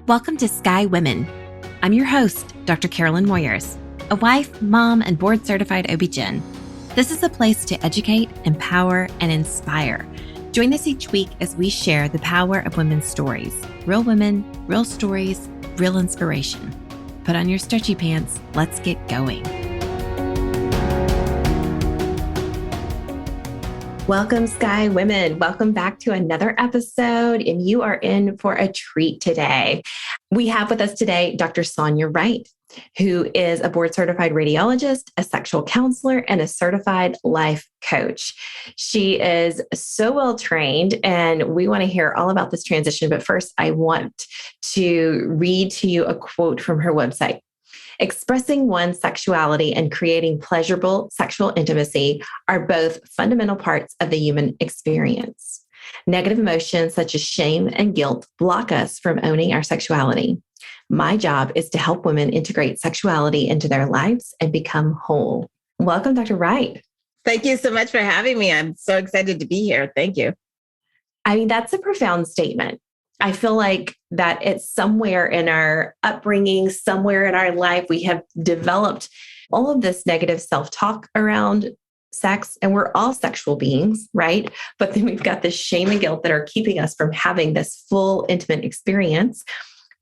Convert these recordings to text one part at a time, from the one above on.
Welcome to Sky Women. I'm your host, Dr. Carolyn Moyers, a wife, mom, and board-certified OB-GYN. This is a place to educate, empower, and inspire. Join us each week as we share the power of women's stories. Real women, real stories, real inspiration. Put on your stretchy pants. Let's get going. Welcome, Sky Women. Welcome back to another episode, and you are in for a treat today. We have with us today Dr. Sonia Wright, who is a board-certified radiologist, a sexual counselor, and a certified life coach. She is so well trained, and we want to hear all about this transition. But first, I want to read to you a quote from her website. Expressing one's sexuality and creating pleasurable sexual intimacy are both fundamental parts of the human experience. Negative emotions such as shame and guilt block us from owning our sexuality. My job is to help women integrate sexuality into their lives and become whole. Welcome, Dr. Wright. Thank you so much for having me. I'm so excited to be here. Thank you. I mean, that's a profound statement. I feel like that it's somewhere in our upbringing, somewhere in our life, we have developed all of this negative self-talk around sex, and we're all sexual beings, right? But then we've got this shame and guilt that are keeping us from having this full intimate experience.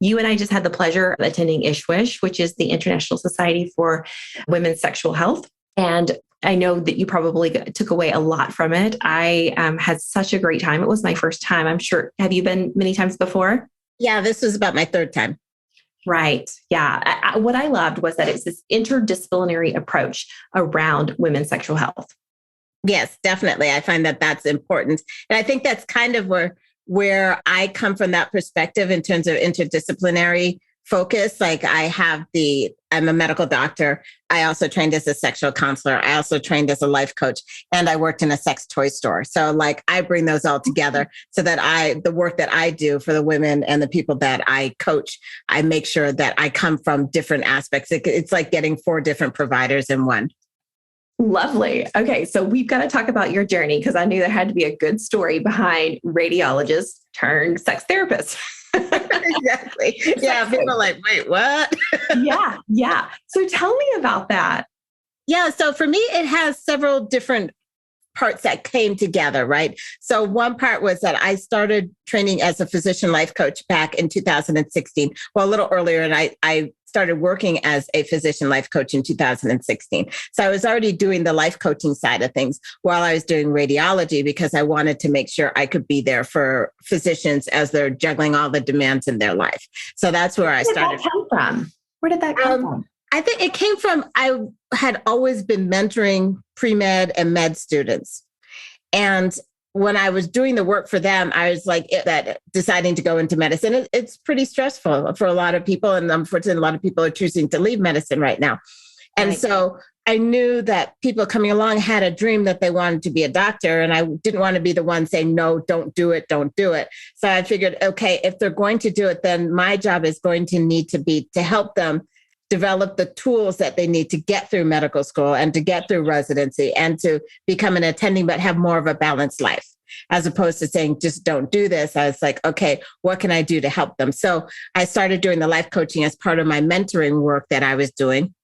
You and I just had the pleasure of attending ISWISH, which is the International Society for Women's Sexual Health. And I know that you probably took away a lot from it. I had such a great time. It was my first time. I'm sure. Have you been many times before? Yeah, this was about my third time. Right. Yeah. What I loved was that it's this interdisciplinary approach around women's sexual health. Yes, definitely. I find that that's important. And I think that's kind of where I come from, that perspective in terms of interdisciplinary focus. Like I'm a medical doctor. I also trained as a sexual counselor. I also trained as a life coach, and I worked in a sex toy store. So like I bring those all together so that the work that I do for the women and the people that I coach, I make sure that I come from different aspects. It's like getting 4 different providers in one. Lovely. Okay. So we've got to talk about your journey, because I knew there had to be a good story behind radiologist turned sex therapist. Exactly. Yeah. People are like, wait, what? Yeah. So tell me about that. Yeah. So for me, it has several different parts that came together, right? So one part was that I started training as a physician life coach back in 2016. Well, a little earlier, and I started working as a physician life coach in 2016. So I was already doing the life coaching side of things while I was doing radiology, because I wanted to make sure I could be there for physicians as they're juggling all the demands in their life. So that's where I started. Where did that come from? I think it came from, I had always been mentoring pre-med and med students. And when I was doing the work for them, I was like deciding to go into medicine. It's pretty stressful for a lot of people. And unfortunately, a lot of people are choosing to leave medicine right now. And so I knew that people coming along had a dream that they wanted to be a doctor. And I didn't want to be the one saying, no, don't do it. So I figured, okay, if they're going to do it, then my job is going to need to be to help them develop the tools that they need to get through medical school and to get through residency and to become an attending, but have more of a balanced life, as opposed to saying, just don't do this. I was like, okay, what can I do to help them? So I started doing the life coaching as part of my mentoring work that I was doing.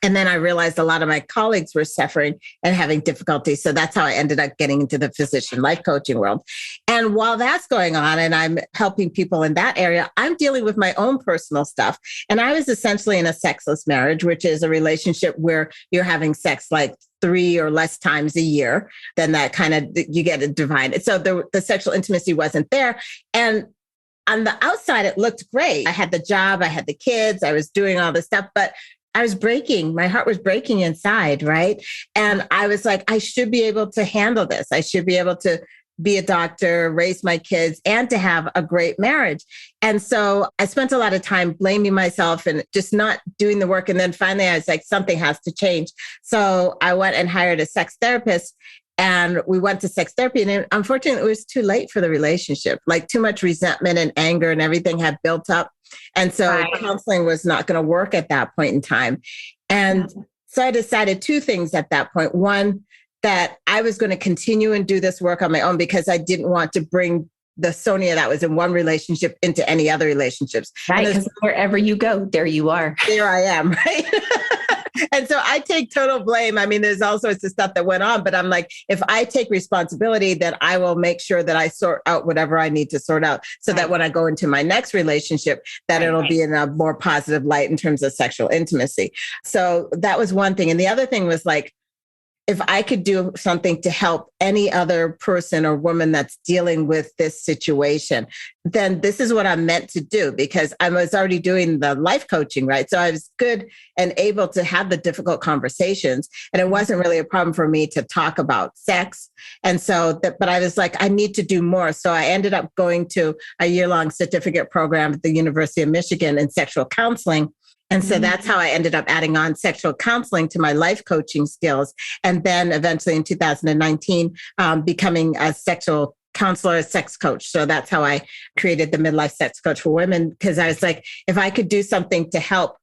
And then I realized a lot of my colleagues were suffering and having difficulty. So that's how I ended up getting into the physician life coaching world. And while that's going on and I'm helping people in that area, I'm dealing with my own personal stuff. And I was essentially in a sexless marriage, which is a relationship where you're having sex like 3 or less times a year. Then that kind of, you get it divided. So the sexual intimacy wasn't there. And on the outside, it looked great. I had the job, I had the kids, I was doing all this stuff, but I was breaking. My heart was breaking inside, right? And I was like, I should be able to handle this. I should be able to be a doctor, raise my kids, and to have a great marriage. And so I spent a lot of time blaming myself and just not doing the work. And then finally, I was like, something has to change. So I went and hired a sex therapist. And we went to sex therapy. And unfortunately, it was too late for the relationship. Like too much resentment and anger and everything had built up. And so counseling was not going to work at that point in time. And so I decided 2 things at that point. One, that I was going to continue and do this work on my own because I didn't want to bring the Sonia that was in one relationship into any other relationships. Right. Because wherever you go, there you are. There I am. Right. And so I take total blame. I mean, there's all sorts of stuff that went on, but I'm like, if I take responsibility, then I will make sure that I sort out whatever I need to sort out so that when I go into my next relationship, that it'll be in a more positive light in terms of sexual intimacy. So that was one thing. And the other thing was like, if I could do something to help any other person or woman that's dealing with this situation, then this is what I'm meant to do, because I was already doing the life coaching, right? So I was good and able to have the difficult conversations. And it wasn't really a problem for me to talk about sex. And so, but I was like, I need to do more. So I ended up going to a year-long certificate program at the University of Michigan in sexual counseling. And so that's how I ended up adding on sexual counseling to my life coaching skills. And then eventually in 2019, becoming a sexual counselor, sex coach. So that's how I created the Midlife Sex Coach for Women, because I was like, if I could do something to help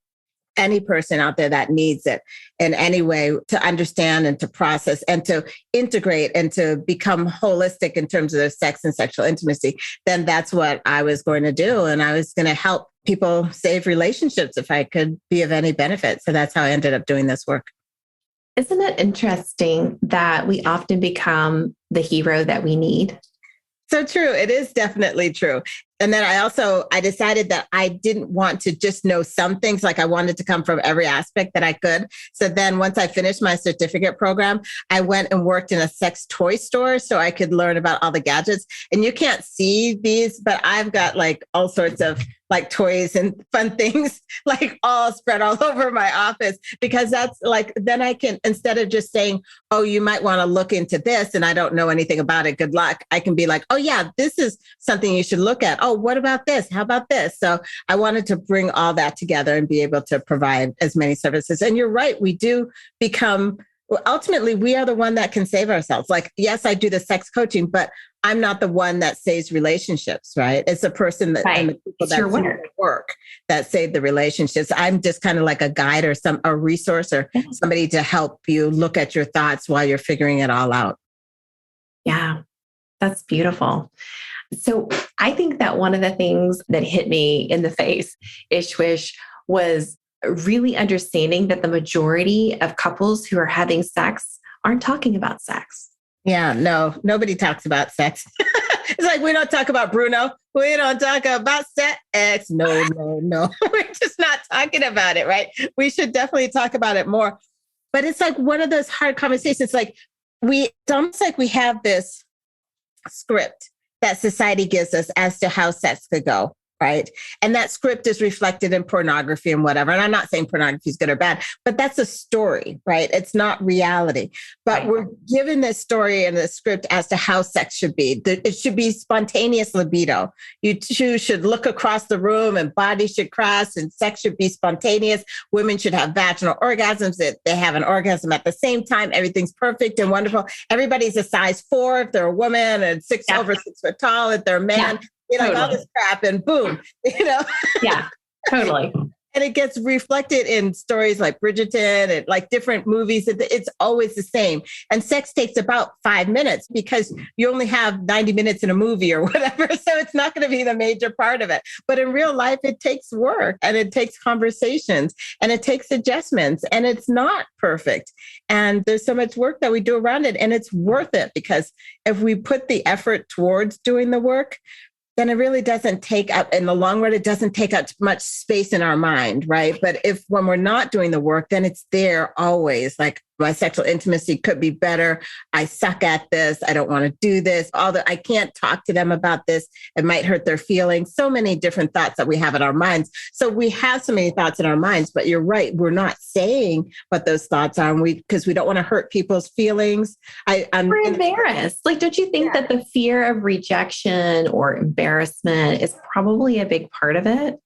any person out there that needs it in any way to understand and to process and to integrate and to become holistic in terms of their sex and sexual intimacy, then that's what I was going to do. And I was going to help people save relationships if I could be of any benefit. So that's how I ended up doing this work. Isn't it interesting that we often become the hero that we need? So true. It is definitely true. And then I decided that I didn't want to just know some things, like I wanted to come from every aspect that I could. So then once I finished my certificate program, I went and worked in a sex toy store so I could learn about all the gadgets. And you can't see these, but I've got like all sorts of like toys and fun things like all spread all over my office, because that's like, then I can, instead of just saying, oh, you might want to look into this and I don't know anything about it, good luck. I can be like, oh yeah, this is something you should look at. Oh, what about this? How about this? So I wanted to bring all that together and be able to provide as many services. And you're right, we do become, ultimately, we are the one that can save ourselves. Like, yes, I do the sex coaching, but I'm not the one that saves relationships, right? It's the person that and the people that do the work that save the relationships. I'm just kind of like a guide or a resource or somebody to help you look at your thoughts while you're figuring it all out. Yeah, that's beautiful. So I think that one of the things that hit me in the face, Ishwish, was really understanding that the majority of couples who are having sex aren't talking about sex. Yeah, no, nobody talks about sex. It's like, we don't talk about Bruno. We don't talk about sex. No. We're just not talking about it, right? We should definitely talk about it more. But it's like one of those hard conversations. Like it's almost like we have this script that society gives us as to how sex could go. Right. And that script is reflected in pornography and whatever. And I'm not saying pornography is good or bad, but that's a story, right? It's not reality. But we're given this story and the script as to how sex should be. It should be spontaneous libido. You should look across the room and bodies should cross and sex should be spontaneous. Women should have vaginal orgasms. That they have an orgasm at the same time. Everything's perfect and wonderful. Everybody's a size 4 if they're a woman and over 6 foot tall if they're a man. Like all this crap and boom, Yeah, totally. And it gets reflected in stories like Bridgerton and like different movies. It's always the same. And sex takes about 5 minutes because you only have 90 minutes in a movie or whatever. So it's not going to be the major part of it. But in real life, it takes work and it takes conversations and it takes adjustments and it's not perfect. And there's so much work that we do around it. And it's worth it because if we put the effort towards doing the work, then it really doesn't take up, in the long run, it doesn't take up much space in our mind, right? But when we're not doing the work, then it's there always. Like, my sexual intimacy could be better. I suck at this. I don't want to do this. I can't talk to them about this. It might hurt their feelings. So many different thoughts that we have in our minds. So we have so many thoughts in our minds, but you're right. We're not saying what those thoughts are because we don't want to hurt people's feelings. We're embarrassed. Like, don't you think that the fear of rejection or embarrassment is probably a big part of it?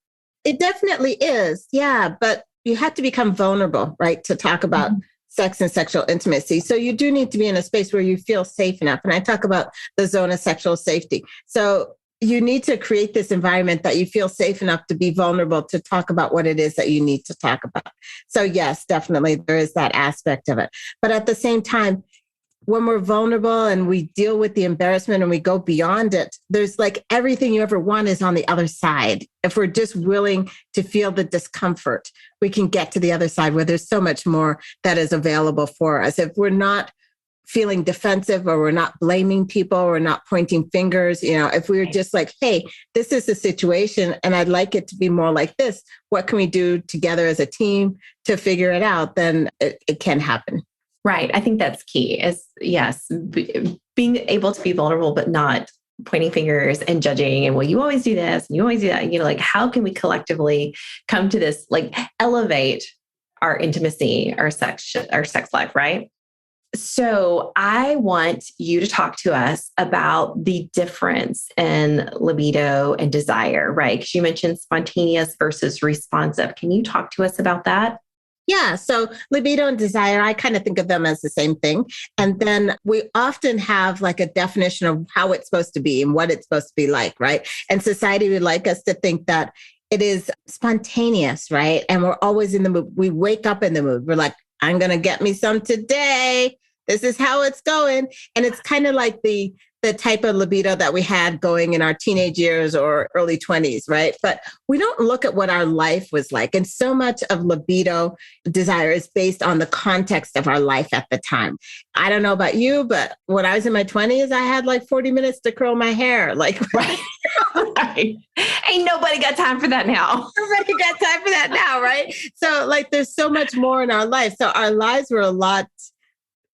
It definitely is. Yeah. But you have to become vulnerable, right? To talk about sex and sexual intimacy. So you do need to be in a space where you feel safe enough. And I talk about the zone of sexual safety. So you need to create this environment that you feel safe enough to be vulnerable to talk about what it is that you need to talk about. So yes, definitely there is that aspect of it. But at the same time, when we're vulnerable and we deal with the embarrassment and we go beyond it, there's like everything you ever want is on the other side. If we're just willing to feel the discomfort, we can get to the other side where there's so much more that is available for us. If we're not feeling defensive or we're not blaming people, we're not pointing fingers, if we're just like, hey, this is the situation and I'd like it to be more like this. What can we do together as a team to figure it out? Then it can happen. Right. I think that's key is yes, being able to be vulnerable, but not pointing fingers and judging. And well, you always do this and you always do that. Like, how can we collectively come to this, like elevate our intimacy, our sex life, right? So I want you to talk to us about the difference in libido and desire, right? Because you mentioned spontaneous versus responsive. Can you talk to us about that? Yeah. So libido and desire, I kind of think of them as the same thing. And then we often have like a definition of how it's supposed to be and what it's supposed to be like, right? And society would like us to think that it is spontaneous, right? And we're always in the mood. We wake up in the mood. We're like, I'm going to get me some today. This is how it's going. And it's kind of like the type of libido that we had going in our teenage years or early 20s, right? But we don't look at what our life was like. And so much of libido desire is based on the context of our life at the time. I don't know about you, but when I was in my 20s, I had like 40 minutes to curl my hair. Like, right. Ain't nobody got time for that now. Nobody got time for that now, right? So like, there's so much more in our life. So our lives were a lot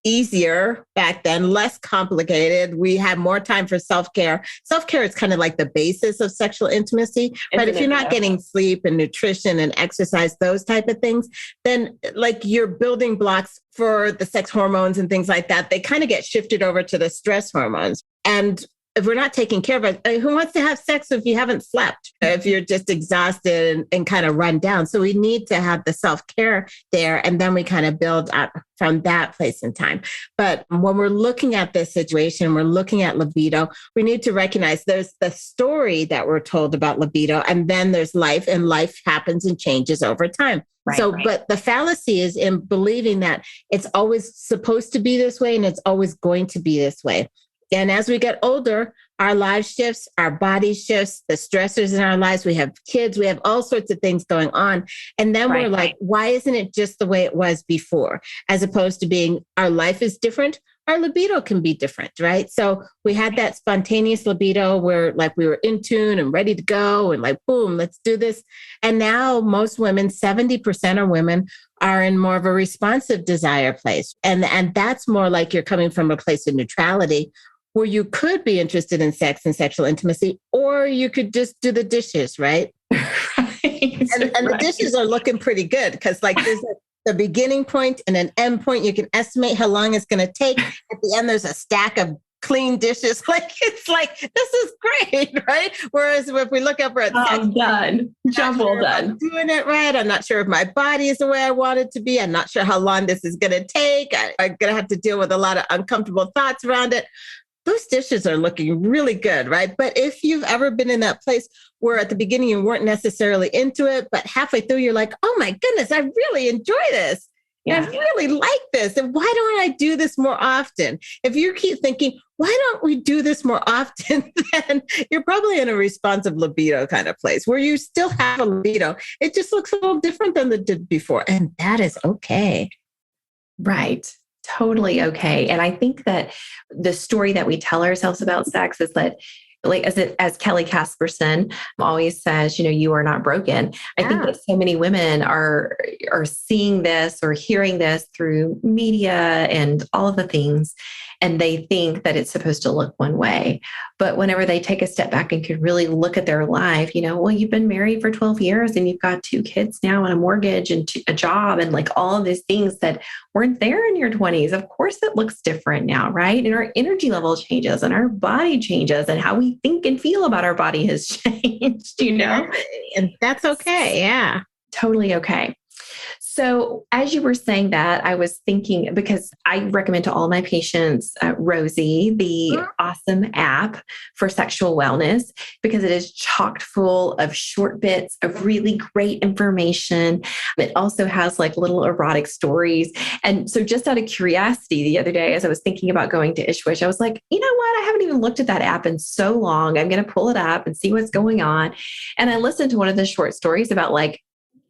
easier back then, less complicated. We had more time for self-care. Self-care is kind of like the basis of sexual intimacy. But if you're not getting sleep and nutrition and exercise, those type of things, then like your building blocks for the sex hormones and things like that, they kind of get shifted over to the stress hormones. And if we're not taking care of it, who wants to have sex if you haven't slept, if you're just exhausted and kind of run down? So we need to have the self-care there. And then we kind of build up from that place in time. But when we're looking at this situation, we're looking at libido, we need to recognize there's the story that we're told about libido, and then there's life, and life happens and changes over time. Right, right. But the fallacy is in believing that it's always supposed to be this way and it's always going to be this way. And as we get older, our life shifts, our body shifts, the stressors in our lives, we have kids, we have all sorts of things going on. And then we're like, why isn't it just the way it was before? As opposed to being, our life is different, our libido can be different, right? So we had that spontaneous libido where like we were in tune and ready to go and like, boom, let's do this. And now most women, 70% of women are in more of a responsive desire place. And that's more like you're coming from a place of neutrality, where you could be interested in sex and sexual intimacy, or you could just do the dishes, right? And the dishes are looking pretty good because like there's the beginning point and an end point. You can estimate how long it's going to take. At the end, there's a stack of clean dishes. Like, it's like, this is great, right? Whereas if we look up at I'm done. Job well done. I'm doing it right. I'm not sure if my body is the way I want it to be. I'm not sure how long this is going to take. I'm going to have to deal with a lot of uncomfortable thoughts around it. Those dishes are looking really good, right? But if you've ever been in that place where at the beginning you weren't necessarily into it, but halfway through you're like, oh my goodness, I really enjoy this. Yeah. I really like this. And why don't I do this more often? If you keep thinking, why don't we do this more often? Then you're probably in a responsive libido kind of place where you still have a libido. It just looks a little different than it did before. And that is okay. Right. Totally okay. And I think that the story that we tell ourselves about sex is that, like, as Kelly Casperson always says, you are not broken. I think that so many women are seeing this or hearing this through media and all of the things, and they think that it's supposed to look one way. But whenever they take a step back and could really look at their life, well, you've been married for 12 years and you've got 2 kids now and a mortgage and a job and like all of these things that weren't there in your 20s. Of course, it looks different now, right? And our energy level changes and our body changes and how we think and feel about our body has changed, And that's okay. Yeah. Totally okay. So, as you were saying that, I was thinking because I recommend to all my patients Rosie, the awesome app for sexual wellness, because it is chock full of short bits of really great information. It also has like little erotic stories. And so, just out of curiosity, the other day, as I was thinking about going to Ishwish, I was like, you know what? I haven't even looked at that app in so long. I'm going to pull it up and see what's going on. And I listened to one of the short stories about like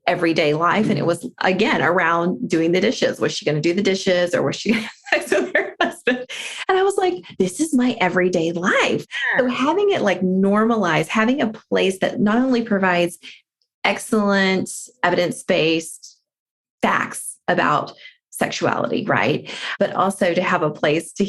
everyday life. And it was, again, around doing the dishes. Was she going to do the dishes or was she going to have sex with her husband? And I was like, this is my everyday life. So having it like normalized, having a place that not only provides excellent evidence-based facts about sexuality, right? But also to have a place to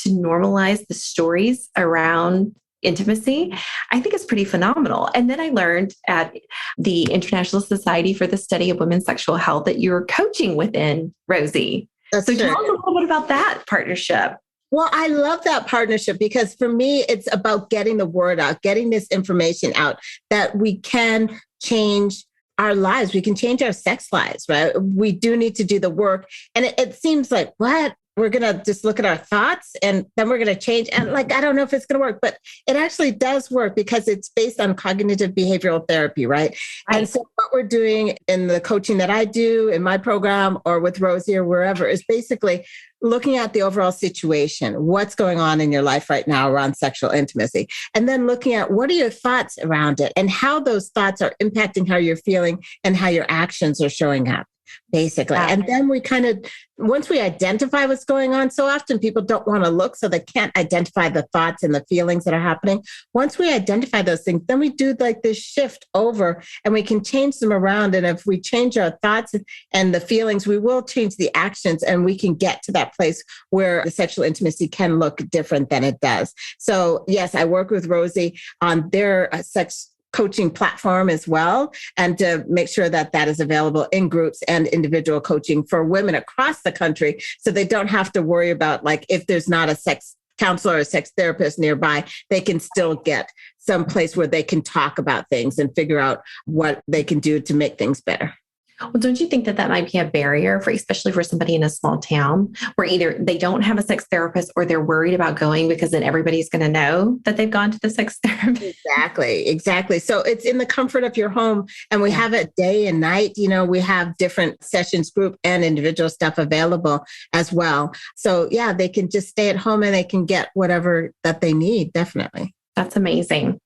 normalize the stories around intimacy, I think is pretty phenomenal. And then I learned at the International Society for the Study of Women's Sexual Health that you're coaching within Rosie. That's so true. Tell us a little bit about that partnership. Well, I love that partnership because for me, it's about getting the word out, getting this information out that we can change our lives. We can change our sex lives, right? We do need to do the work. And it seems like, what? We're going to just look at our thoughts and then we're going to change. And like, I don't know if it's going to work, but it actually does work because it's based on cognitive behavioral therapy, right? And so what we're doing in the coaching that I do in my program or with Rosie or wherever is basically looking at the overall situation, what's going on in your life right now around sexual intimacy, and then looking at what are your thoughts around it and how those thoughts are impacting how you're feeling and how your actions are showing up. Basically. And then we kind of, once we identify what's going on, so often people don't want to look, so they can't identify the thoughts and the feelings that are happening. Once we identify those things, then we do like this shift over and we can change them around. And if we change our thoughts and the feelings, we will change the actions and we can get to that place where the sexual intimacy can look different than it does. So yes, I work with Rosie on their sex coaching platform as well, and to make sure that that is available in groups and individual coaching for women across the country, so they don't have to worry about like if there's not a sex counselor or a sex therapist nearby, they can still get some place where they can talk about things and figure out what they can do to make things better. Well, don't you think that that might be a barrier for, especially for somebody in a small town where either they don't have a sex therapist or they're worried about going because then everybody's going to know that they've gone to the sex therapist? Exactly. So it's in the comfort of your home, and we have it day and night. You know, we have different sessions, group and individual stuff available as well. So yeah, they can just stay at home and they can get whatever that they need. Definitely. That's amazing.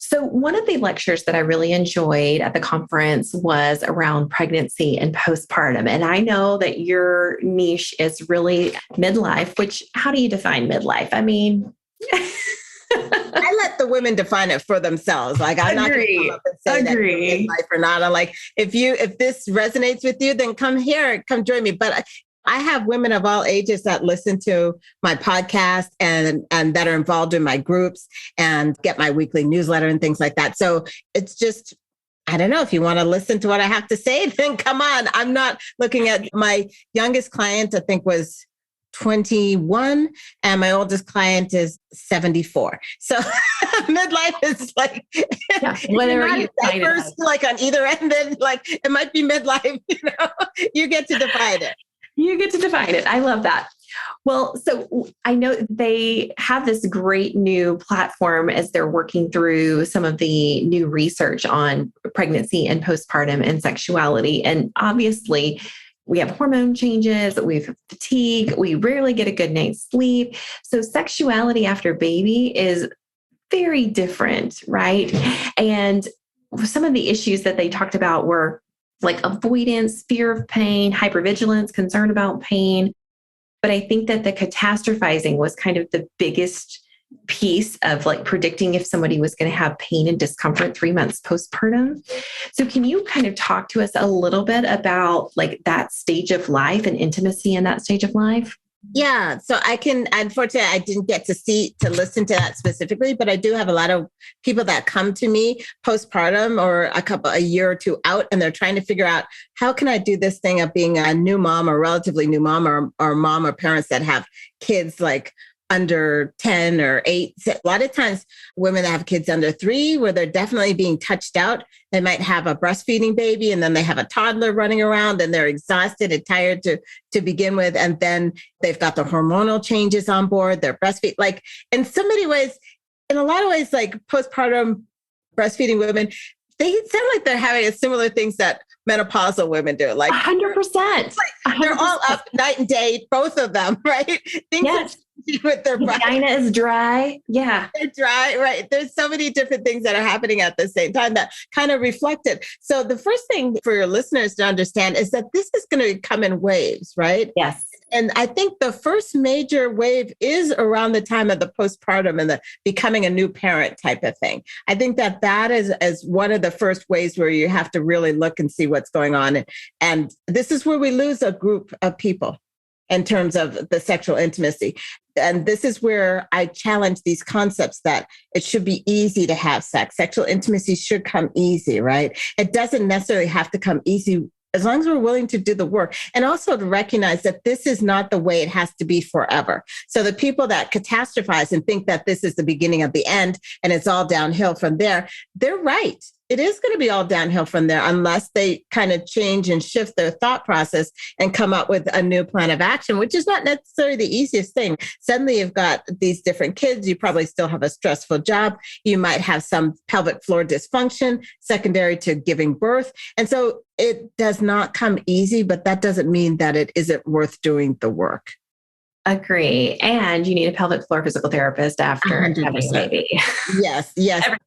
So one of the lectures that I really enjoyed at the conference was around pregnancy and postpartum. And I know that your niche is really midlife, which, how do you define midlife? I mean, I let the women define it for themselves. Like I'm not going to come up and say that you're midlife or not. I'm like, if this resonates with you, then come here, come join me. But I have women of all ages that listen to my podcast and that are involved in my groups and get my weekly newsletter and things like that. So it's just, I don't know, if you want to listen to what I have to say, then come on. I'm not looking at my youngest client, I think was 21, and my oldest client is 74. So midlife is like, whatever you diverse, like on either end, then like it might be midlife, you get to define it. You get to define it. I love that. Well, so I know they have this great new platform as they're working through some of the new research on pregnancy and postpartum and sexuality. And obviously, we have hormone changes, we have fatigue, we rarely get a good night's sleep. So sexuality after baby is very different, right? And some of the issues that they talked about were like avoidance, fear of pain, hypervigilance, concern about pain. But I think that the catastrophizing was kind of the biggest piece of like predicting if somebody was going to have pain and discomfort 3 months postpartum. So can you kind of talk to us a little bit about like that stage of life and intimacy in that stage of life? Yeah. So unfortunately, I didn't get to listen to that specifically, but I do have a lot of people that come to me postpartum or a year or two out, and they're trying to figure out, how can I do this thing of being a new mom or relatively new mom or mom or parents that have kids like under 10 or 8. A lot of times women that have kids under 3, where they're definitely being touched out, they might have a breastfeeding baby and then they have a toddler running around and they're exhausted and tired to begin with. And then they've got the hormonal changes on board, they're breastfeeding. Like in so many ways, in a lot of ways, like postpartum breastfeeding women, they sound like they're having similar things that menopausal women do. Like 100%. They're all up night and day, both of them, right? Things with their vagina is dry. Yeah. They're dry, right? There's so many different things that are happening at the same time that kind of reflect it. So the first thing for your listeners to understand is that this is going to come in waves, right? Yes. And I think the first major wave is around the time of the postpartum and the becoming a new parent type of thing. I think that is as one of the first ways where you have to really look and see what's going on. And this is where we lose a group of people in terms of the sexual intimacy. And this is where I challenge these concepts that it should be easy to have sex. Sexual intimacy should come easy, right? It doesn't necessarily have to come easy as long as we're willing to do the work, and also to recognize that this is not the way it has to be forever. So the people that catastrophize and think that this is the beginning of the end and it's all downhill from there, they're right. It is going to be all downhill from there unless they kind of change and shift their thought process and come up with a new plan of action, which is not necessarily the easiest thing. Suddenly you've got these different kids. You probably still have a stressful job. You might have some pelvic floor dysfunction secondary to giving birth. And so it does not come easy, but that doesn't mean that it isn't worth doing the work. Agree. And you need a pelvic floor physical therapist after 100%. having a baby. Yes.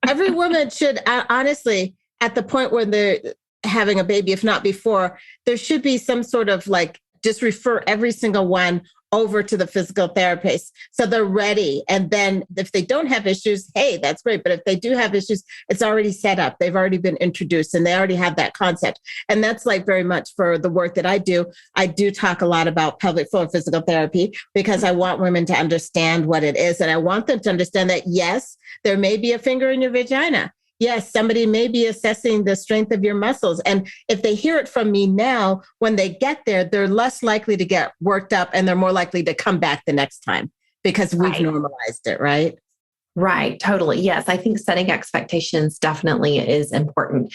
Every woman should, honestly, at the point when they're having a baby, if not before, there should be some sort of like, just refer every single one over to the physical therapist so they're ready. And then if they don't have issues, hey, that's great. But if they do have issues, it's already set up. They've already been introduced and they already have that concept. And that's like very much for the work that I do. I do talk a lot about pelvic floor physical therapy because I want women to understand what it is. And I want them to understand that, yes, there may be a finger in your vagina. Yes, somebody may be assessing the strength of your muscles. And if they hear it from me now, when they get there, they're less likely to get worked up and they're more likely to come back the next time because we've normalized it, right? Right. Totally. Yes. I think setting expectations definitely is important.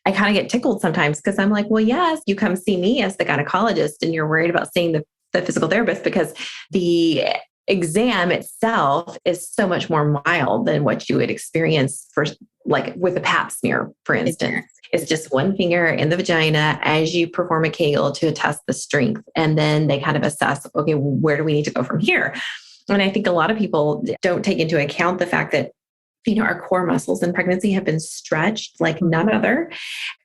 I kind of get tickled sometimes because I'm like, well, yes, you come see me as the gynecologist and you're worried about seeing the physical therapist because the exam itself is so much more mild than what you would experience for like with a pap smear, for instance. It's just one finger in the vagina as you perform a Kegel to test the strength. And then they kind of assess, okay, where do we need to go from here? And I think a lot of people don't take into account the fact that, you know, our core muscles in pregnancy have been stretched like none other.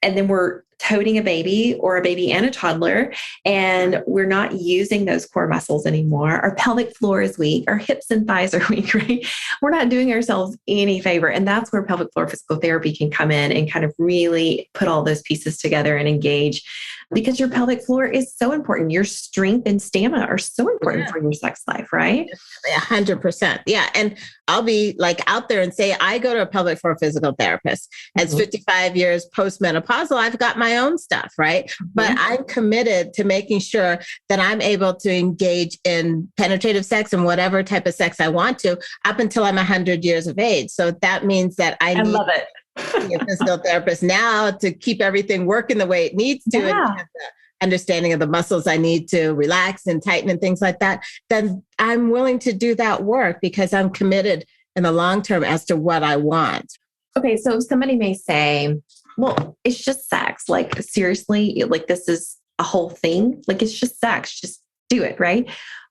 And then we're toting a baby or a baby and a toddler, and we're not using those core muscles anymore. Our pelvic floor is weak. Our hips and thighs are weak, right? We're not doing ourselves any favor. And that's where pelvic floor physical therapy can come in and kind of really put all those pieces together and engage, because your pelvic floor is so important. Your strength and stamina are so important for your sex life, right? 100%. Yeah. And I'll be like out there and say, I go to a pelvic floor physical therapist. As 55 years postmenopausal, I've got my own stuff, right? But I'm committed to making sure that I'm able to engage in penetrative sex and whatever type of sex I want to up until I'm 100 years of age. So that means that I need love it. a physical therapist now to keep everything working the way it needs to. And have the understanding of the muscles I need to relax and tighten and things like that, then I'm willing to do that work because I'm committed in the long term as to what I want. Okay. So somebody may say, well, it's just sex. Like, seriously, like this is a whole thing. Like, it's just sex. Just do it. Right.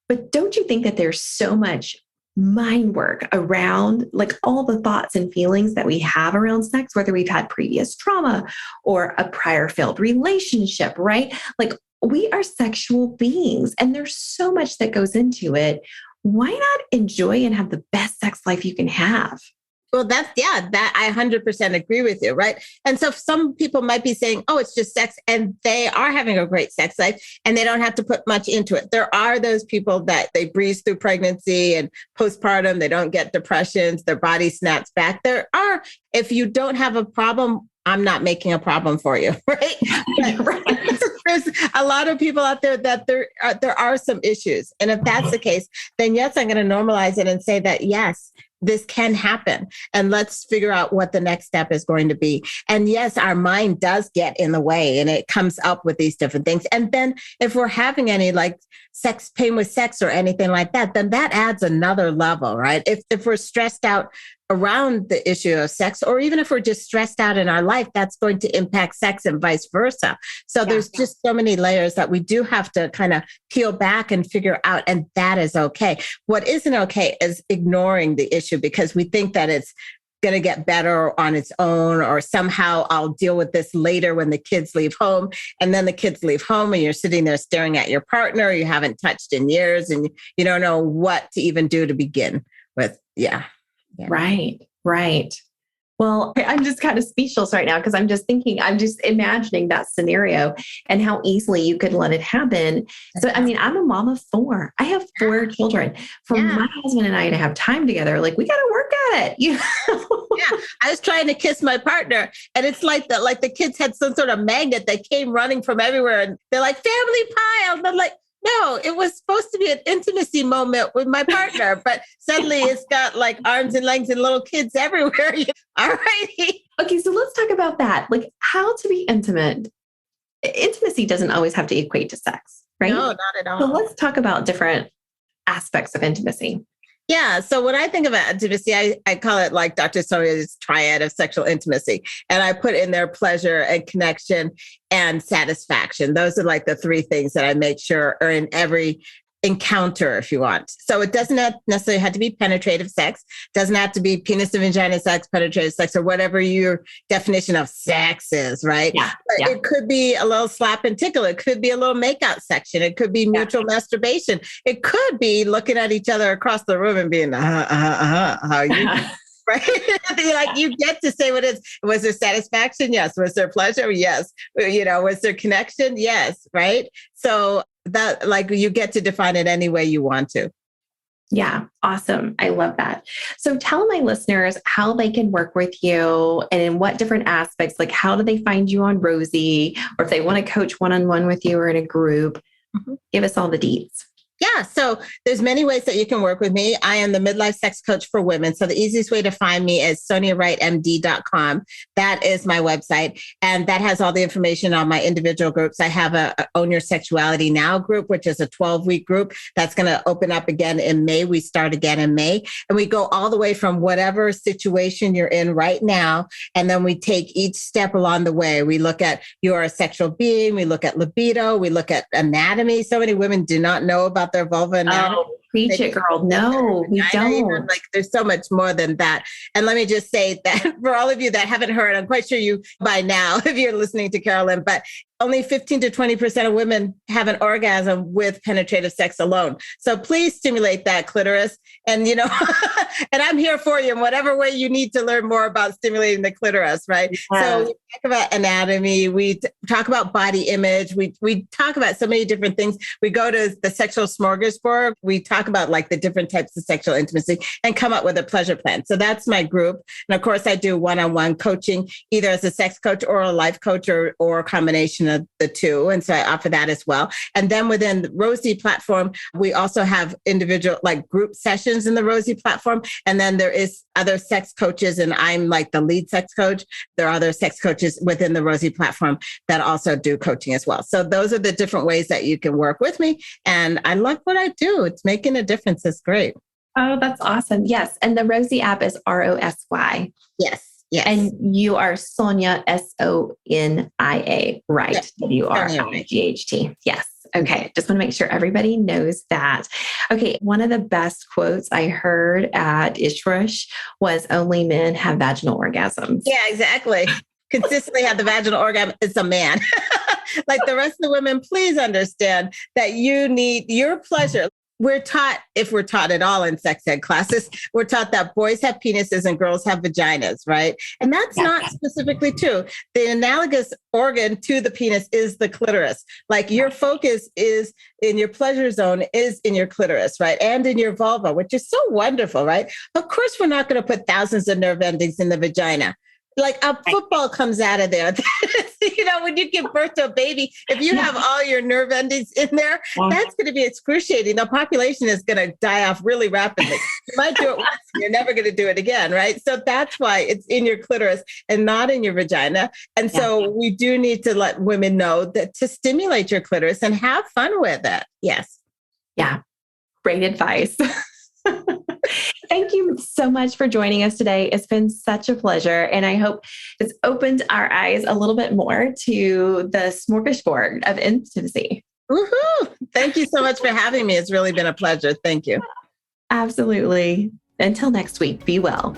But don't you think that there's so much mind work around like all the thoughts and feelings that we have around sex, whether we've had previous trauma or a prior failed relationship, right? Like, we are sexual beings and there's so much that goes into it. Why not enjoy and have the best sex life you can have? Well, that I 100% agree with you, right? And so some people might be saying, oh, it's just sex, and they are having a great sex life and they don't have to put much into it. There are those people that they breeze through pregnancy and postpartum, they don't get depressions, their body snaps back. There are, if you don't have a problem I'm not making a problem for you, right? Right. There's a lot of people out there that there are some issues. And if that's the case, then yes, I'm going to normalize it and say that, yes, this can happen. And let's figure out what the next step is going to be. And yes, our mind does get in the way and it comes up with these different things. And then if we're having any like sex pain with sex or anything like that, then that adds another level, right? If we're stressed out around the issue of sex, or even if we're just stressed out in our life, that's going to impact sex and vice versa. So there's just so many layers that we do have to kind of peel back and figure out, and that is okay. What isn't okay is ignoring the issue because we think that it's going to get better on its own, or somehow I'll deal with this later when the kids leave home. And then the kids leave home and you're sitting there staring at your partner you haven't touched in years and you don't know what to even do to begin with. Yeah. Right. Well, I'm just kind of speechless right now because I'm just imagining that scenario and how easily you could let it happen. So, I mean, I'm a mom of 4. I have 4 children. For my husband and I to have time together, like we got to work at it. You know? Yeah. I was trying to kiss my partner and it's like the kids had some sort of magnet that came running from everywhere and they're like, family pile. And I'm like, no, it was supposed to be an intimacy moment with my partner, but suddenly it's got like arms and legs and little kids everywhere. All righty. Okay, so let's talk about that. Like how to be intimate. Intimacy doesn't always have to equate to sex, right? No, not at all. So let's talk about different aspects of intimacy. Yeah. So when I think about intimacy, I call it like Dr. Sonia's triad of sexual intimacy. And I put in there pleasure and connection and satisfaction. Those are like the 3 things that I make sure are in every encounter, if you want. So it doesn't necessarily have to be penetrative sex, doesn't have to be penis and vagina sex, penetrative sex, or whatever your definition of sex is, right? Yeah. But it could be a little slap and tickle. It could be a little makeout section. It could be mutual masturbation. It could be looking at each other across the room and being, how are you? Right? Like you get to say what it is. Was there satisfaction? Yes. Was there pleasure? Yes. Was there connection? Yes. Right. So that like you get to define it any way you want to. Yeah. Awesome. I love that. So tell my listeners how they can work with you and in what different aspects, like how do they find you on Rosie, or if they want to coach one-on-one with you or in a group, give us all the deets. Yeah. So there's many ways that you can work with me. I am the Midlife Sex Coach for women. So the easiest way to find me is soniawrightmd.com. That is my website. And that has all the information on my individual groups. I have a Own Your Sexuality Now group, which is a 12-week group that's going to open up again in May. We start again in May. And we go all the way from whatever situation you're in right now. And then we take each step along the way. We look at you're a sexual being. We look at libido. We look at anatomy. So many women do not know about their vulva anatomy. Oh, preach it, girl. No, we don't. Like there's so much more than that. And let me just say that for all of you that haven't heard, I'm quite sure you by now, if you're listening to Carolyn, but only 15 to 20% of women have an orgasm with penetrative sex alone. So please stimulate that clitoris. And, and I'm here for you in whatever way you need to learn more about stimulating the clitoris, right? Yeah. So we talk about anatomy. We talk about body image. We talk about so many different things. We go to the sexual smorgasbord. We talk about like the different types of sexual intimacy and come up with a pleasure plan. So that's my group. And of course, I do one-on-one coaching, either as a sex coach or a life coach or a combination of the 2. And so I offer that as well. And then within the Rosie platform, we also have individual like group sessions in the Rosie platform. And then there is other sex coaches and I'm like the lead sex coach. There are other sex coaches within the Rosie platform that also do coaching as well. So those are the different ways that you can work with me. And I love what I do. It's making a difference. It's great. Oh, that's awesome. Yes. And the Rosie app is ROSY. Yes. Yes. And you are Sonia, SONIA, right? Yes. WRIGHT. Yes. Okay. Just want to make sure everybody knows that. Okay. One of the best quotes I heard at Ishrush was only men have vaginal orgasms. Yeah, exactly. Consistently have the vaginal orgasm. It's a man. Like the rest of the women, please understand that you need your pleasure. We're taught, if we're taught at all in sex ed classes, we're taught that boys have penises and girls have vaginas, right? And that's not specifically true. The analogous organ to the penis is the clitoris. Like your focus is in your pleasure zone is in your clitoris, right? And in your vulva, which is so wonderful, right? Of course, we're not going to put thousands of nerve endings in the vagina. like a football comes out of there. When you give birth to a baby, if you have all your nerve endings in there, that's going to be excruciating. The population is going to die off really rapidly. You might do it once, and you're never going to do it again, right? So that's why it's in your clitoris and not in your vagina. And so we do need to let women know that to stimulate your clitoris and have fun with it. Yes. Yeah. Great advice. Thank you so much for joining us today. It's been such a pleasure. And I hope it's opened our eyes a little bit more to the smorgasbord of intimacy. Woohoo! Thank you so much for having me. It's really been a pleasure. Thank you. Absolutely. Until next week, be well.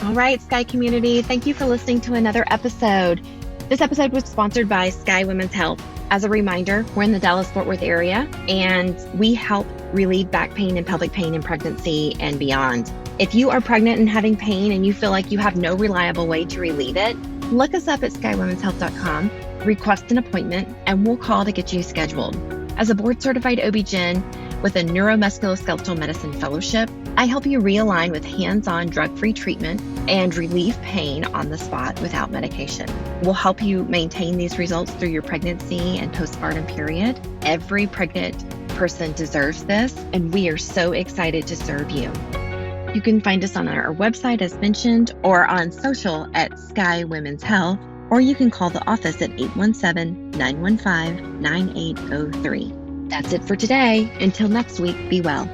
All right, Sky community, thank you for listening to another episode. This episode was sponsored by Sky Women's Health. As a reminder, we're in the Dallas-Fort Worth area, and we help relieve back pain and pelvic pain in pregnancy and beyond. If you are pregnant and having pain and you feel like you have no reliable way to relieve it, look us up at skywomenshealth.com, request an appointment, and we'll call to get you scheduled. As a board-certified OB-GYN with a neuromusculoskeletal medicine fellowship, I help you realign with hands-on drug-free treatment and relieve pain on the spot without medication. We'll help you maintain these results through your pregnancy and postpartum period. Every pregnant person deserves this, and we are so excited to serve you. You can find us on our website, as mentioned, or on social at Sky Women's Health, or you can call the office at 817-915-9803. That's it for today. Until next week, be well.